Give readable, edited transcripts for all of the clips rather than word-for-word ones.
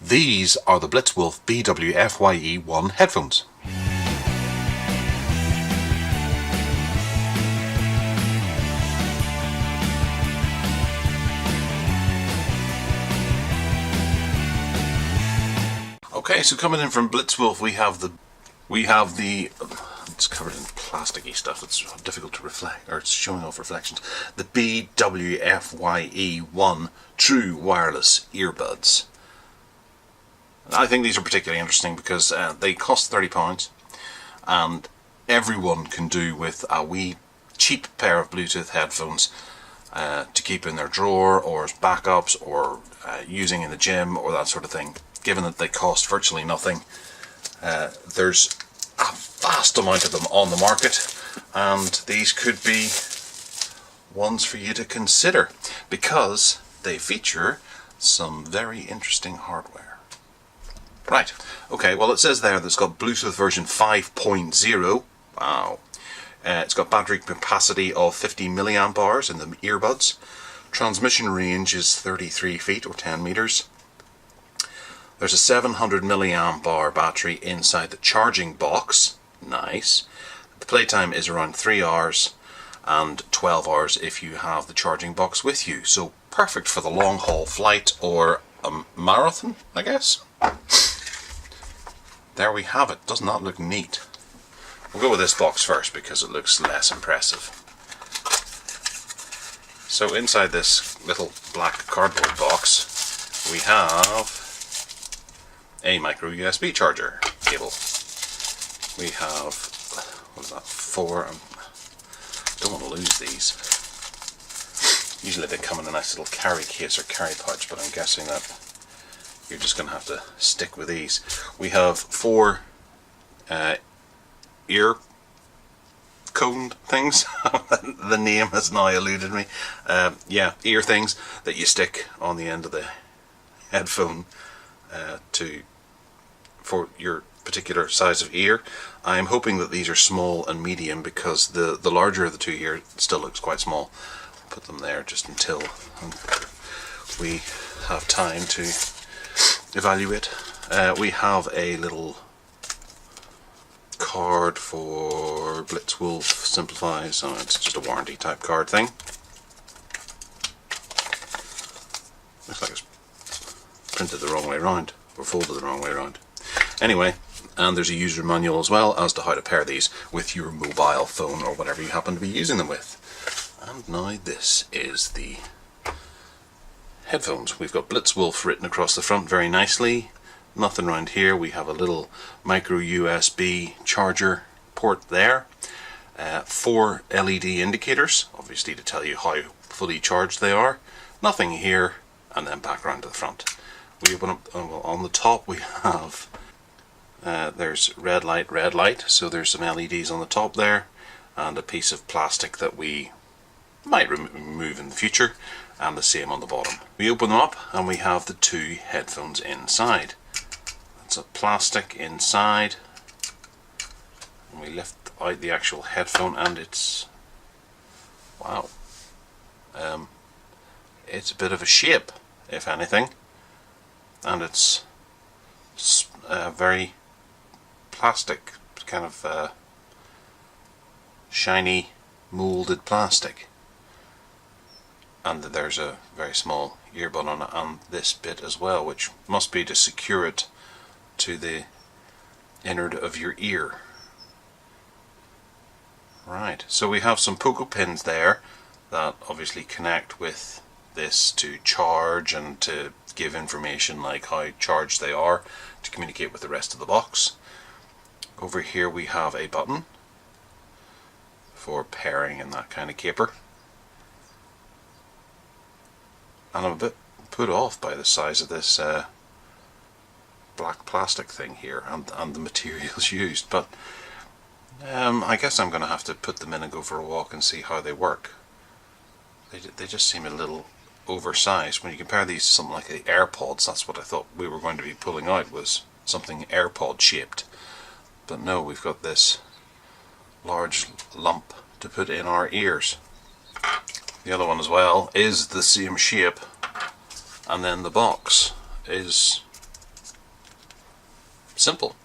These are the Blitzwolf BW-FYE1 headphones. Okay, so coming in from Blitzwolf, we have the it's covered in plasticky stuff. It's difficult to reflect, or it's showing off reflections. The BW-FYE1 true wireless earbuds. I think these are particularly interesting because they cost £30, and everyone can do with a wee cheap pair of Bluetooth headphones to keep in their drawer, or as backups, or using in the gym, or that sort of thing. Given that they cost virtually nothing, there's a vast amount of them on the market, and these could be ones for you to consider because they feature some very interesting hardware. Right, okay, well it says there that it's got Bluetooth version 5.0. Wow. It's got battery capacity of 50 milliamp hours in the earbuds. Transmission range is 33 feet or 10 meters. There's a 700 milliamp hour battery inside the charging box. Nice. The playtime is around 3 hours and 12 hours if you have the charging box with you. So perfect for the long haul flight or a marathon, I guess. There we have it. Doesn't that look neat? We'll go with this box first because it looks less impressive. So inside this little black cardboard box we have a micro USB charger cable. We have, what is that, 4, I don't want to lose these. Usually they come in a nice little carry case or carry pouch, but I'm guessing that you're just going to have to stick with these. We have 4 ear cone things. The name has now eluded me. Yeah, ear things that you stick on the end of the headphone for your particular size of ear. I'm hoping that these are small and medium because the larger of the two here still looks quite small. Put them there just until we have time to evaluate. We have a little card for Blitzwolf Simplify, so it's just a warranty type card thing. Looks like it's printed the wrong way around, or folded the wrong way around. Anyway, and there's a user manual as well as to how to pair these with your mobile phone or whatever you happen to be using them with. And now this is the headphones. We've got Blitzwolf written across the front very nicely. Nothing around here. We have a little micro USB charger port there. 4 LED indicators, obviously to tell you how fully charged they are. Nothing here, and then back around to the front. We open up on the top. We have there's red light, so there's some LEDs on the top there, and a piece of plastic that we might remove in the future, and the same on the bottom. We open them up and we have the 2 headphones inside. That's a plastic inside, and we lift out the actual headphone, and it's, wow, it's a bit of a shape, if anything, and it's very plastic, kind of shiny moulded plastic, and there's a very small earbud on it, and this bit as well, which must be to secure it to the innard of your ear. Right, so we have some pogo pins there that obviously connect with this to charge and to give information like how charged they are to communicate with the rest of the box. Over here we have a button for pairing and that kind of caper. And I'm a bit put off by the size of this black plastic thing here and the materials used, but I guess I'm going to have to put them in and go for a walk and see how they work. They just seem a little oversized. When you compare these to something like the Airpods, that's what I thought we were going to be pulling out, was something Airpod shaped. But no, we've got this large lump to put in our ears. The other one as well is the same shape, and then the box is Simple.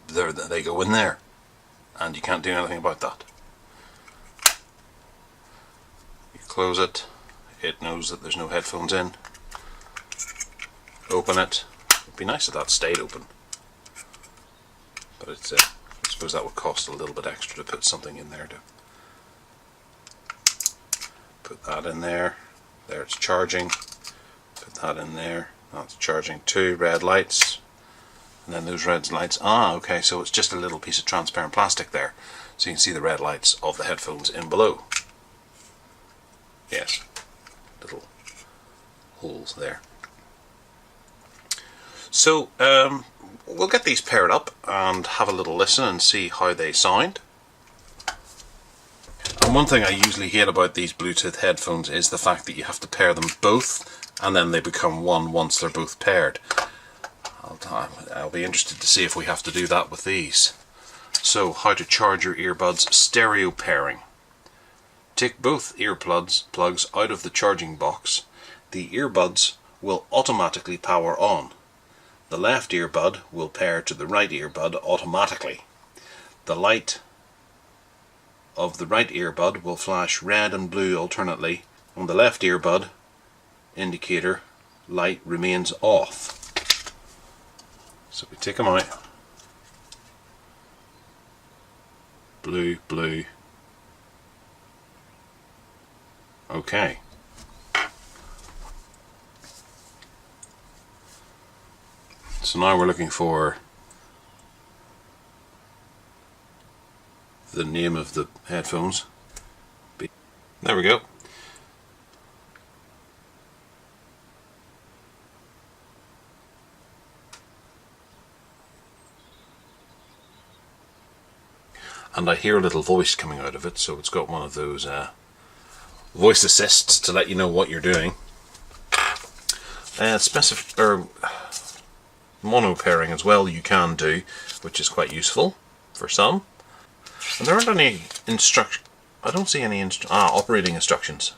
They go in there, and you can't do anything about that. You close it, it knows that there's no headphones in. Open it. It'd be nice if that stayed open, but it's I suppose that would cost a little bit extra to put something in there to put that in there. There, it's charging. Put that in there. That's charging too. Red lights, and then those red lights. Ah, okay, so it's just a little piece of transparent plastic there, so you can see the red lights of the headphones in below. Yes, little holes there. So we'll get these paired up and have a little listen and see how they sound. And one thing I usually hate about these Bluetooth headphones is the fact that you have to pair them both and then they become one once they're both paired. I'll be interested to see if we have to do that with these. So, how to charge your earbuds: stereo pairing. Take both plugs out of the charging box. The earbuds will automatically power on. The left earbud will pair to the right earbud automatically. The light of the right earbud will flash red and blue alternately. On the left earbud, indicator light remains off. So we take them out. Blue, blue. Okay. So now we're looking for the name of the headphones. There we go. And I hear a little voice coming out of it, so it's got one of those voice assists to let you know what you're doing. Mono pairing as well you can do, which is quite useful for some. And there aren't any I don't see any operating instructions.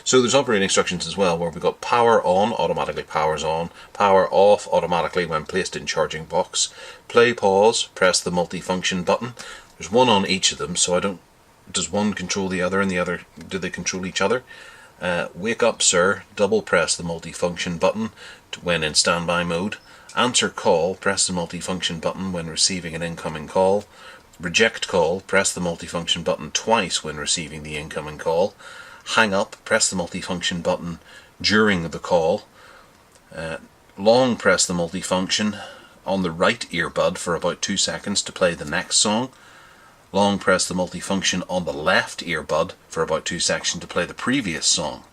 So there's operating instructions as well, where we've got power on, automatically powers on, power off, automatically when placed in charging box, play pause, press the multifunction button. There's one on each of them, so does one control the other and the other, do they control each other? Wake up sir, double press the multifunction button when in standby mode. Answer call, press the multifunction button when receiving an incoming call. Reject call, press the multifunction button twice when receiving the incoming call. Hang up, press the multifunction button during the call. Long press the multifunction on the right earbud for about 2 seconds to play the next song. Long press the multifunction on the left earbud for about 2 seconds to play the previous song.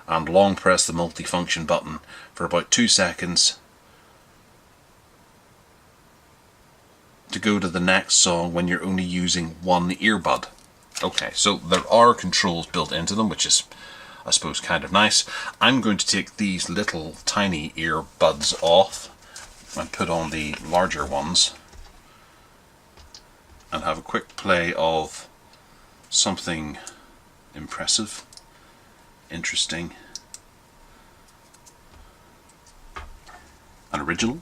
And long press the multifunction button for about 2 seconds to go to the next song when you're only using one earbud. Okay, so there are controls built into them, which is, I suppose, kind of nice. I'm going to take these little tiny earbuds off and put on the larger ones and have a quick play of something impressive, interesting, and original.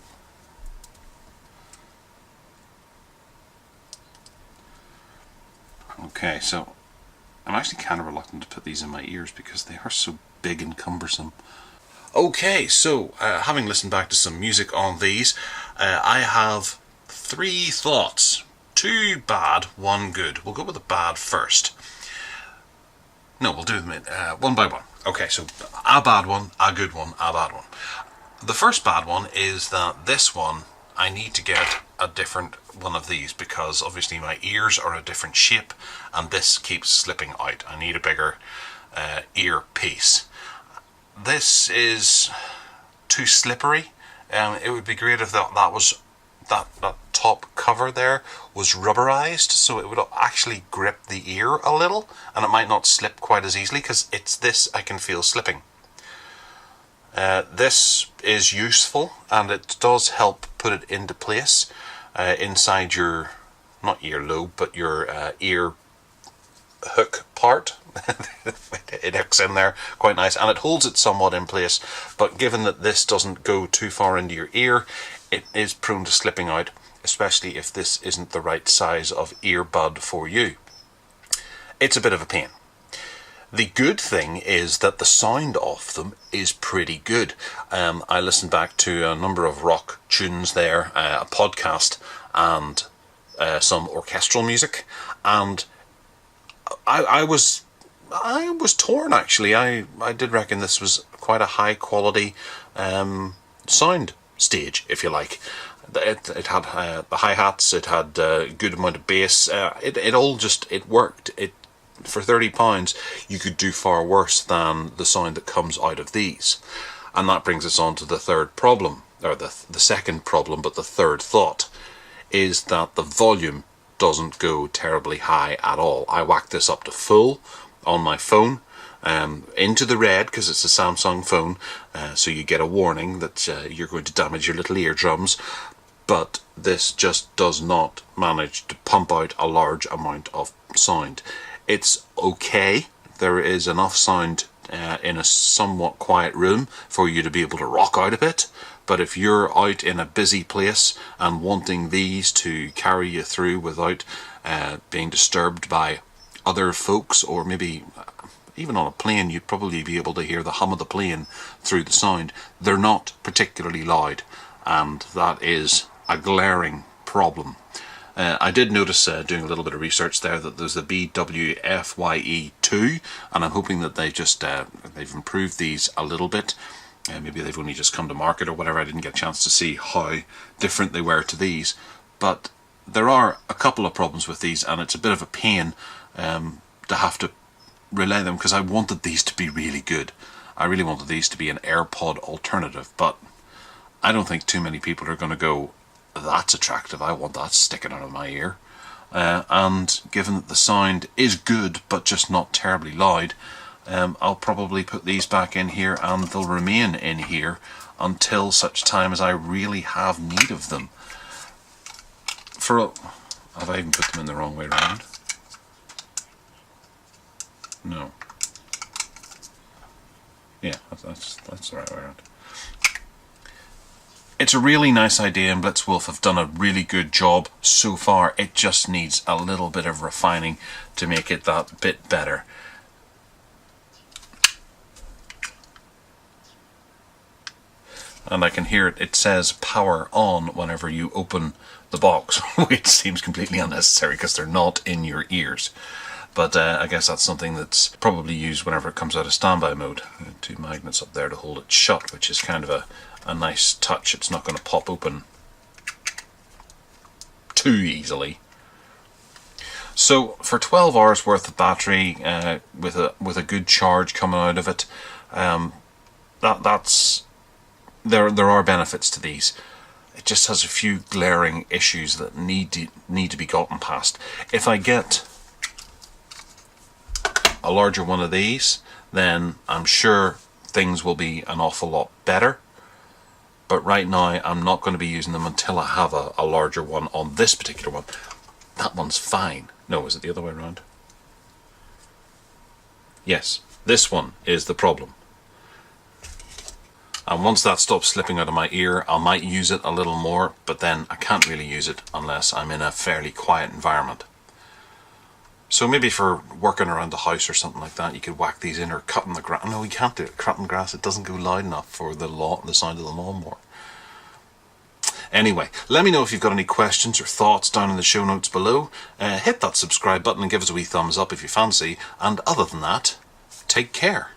Okay, so I'm actually kind of reluctant to put these in my ears because they are so big and cumbersome. Okay, so having listened back to some music on these, I have 3 thoughts. 2 bad, 1 good. We'll go with the bad first. No, we'll do them one by one. Okay, so a bad one, a good one, a bad one. The first bad one is that this one, I need to get a different one of these because obviously my ears are a different shape and this keeps slipping out. I need a bigger ear piece. This is too slippery. It would be great if that top cover there was rubberized, so it would actually grip the ear a little and it might not slip quite as easily, because it's this I can feel slipping. This is useful and it does help put it into place inside your, not earlobe, but your ear hook part. It hooks in there quite nice and it holds it somewhat in place, but given that this doesn't go too far into your ear, it is prone to slipping out, especially if this isn't the right size of earbud for you. It's a bit of a pain. The good thing is that the sound off them is pretty good. I listened back to a number of rock tunes there, a podcast, and some orchestral music, and I was torn actually. I did reckon this was quite a high quality sound stage, if you like. It had the hi-hats, it had a good amount of bass, it all just, it worked. For £30 you could do far worse than the sound that comes out of these. And that brings us on to the third problem, or the second problem, but the third thought, is that the volume doesn't go terribly high at all. I whacked this up to full on my phone, into the red, because it's a Samsung phone, so you get a warning that you're going to damage your little eardrums, but this just does not manage to pump out a large amount of sound. It's okay. There is enough sound in a somewhat quiet room for you to be able to rock out a bit, but if you're out in a busy place and wanting these to carry you through without being disturbed by other folks, or maybe even on a plane, you'd probably be able to hear the hum of the plane through the sound. They're not particularly loud, and that is a glaring problem. I did notice, doing a little bit of research there, that there's the BW-FYE1, and I'm hoping that they just they've improved these a little bit. Maybe they've only just come to market or whatever. I didn't get a chance to see how different they were to these, but there are a couple of problems with these, and it's a bit of a pain to have to relay them, because I wanted these to be really good. I really wanted these to be an AirPod alternative, but I don't think too many people are going to go, that's attractive, I want that sticking out of my ear. And given that the sound is good but just not terribly loud, I'll probably put these back in here, and they'll remain in here until such time as I really have need of them. Have I even put them in the wrong way around? No. Yeah, that's the right way around. It's a really nice idea, and Blitzwolf have done a really good job so far. It just needs a little bit of refining to make it that bit better. And I can hear it says power on whenever you open the box, which seems completely unnecessary because they're not in your ears. But I guess that's something that's probably used whenever it comes out of standby mode. Two magnets up there to hold it shut, which is kind of a nice touch. It's not going to pop open too easily. So for 12 hours worth of battery, with a good charge coming out of it, there are benefits to these. It just has a few glaring issues that need to be gotten past. If I get a larger one of these, then I'm sure things will be an awful lot better. But right now I'm not going to be using them until I have a larger one on this particular one. That one's fine. No, is it the other way around? Yes, this one is the problem. And once that stops slipping out of my ear, I might use it a little more, but then I can't really use it unless I'm in a fairly quiet environment. So maybe for working around the house or something like that, you could whack these in, or cutting the grass. No, you can't do it. Cutting grass, it doesn't go loud enough for the sound of the lawnmower. Anyway, let me know if you've got any questions or thoughts down in the show notes below. Hit that subscribe button and give us a wee thumbs up if you fancy. And other than that, take care.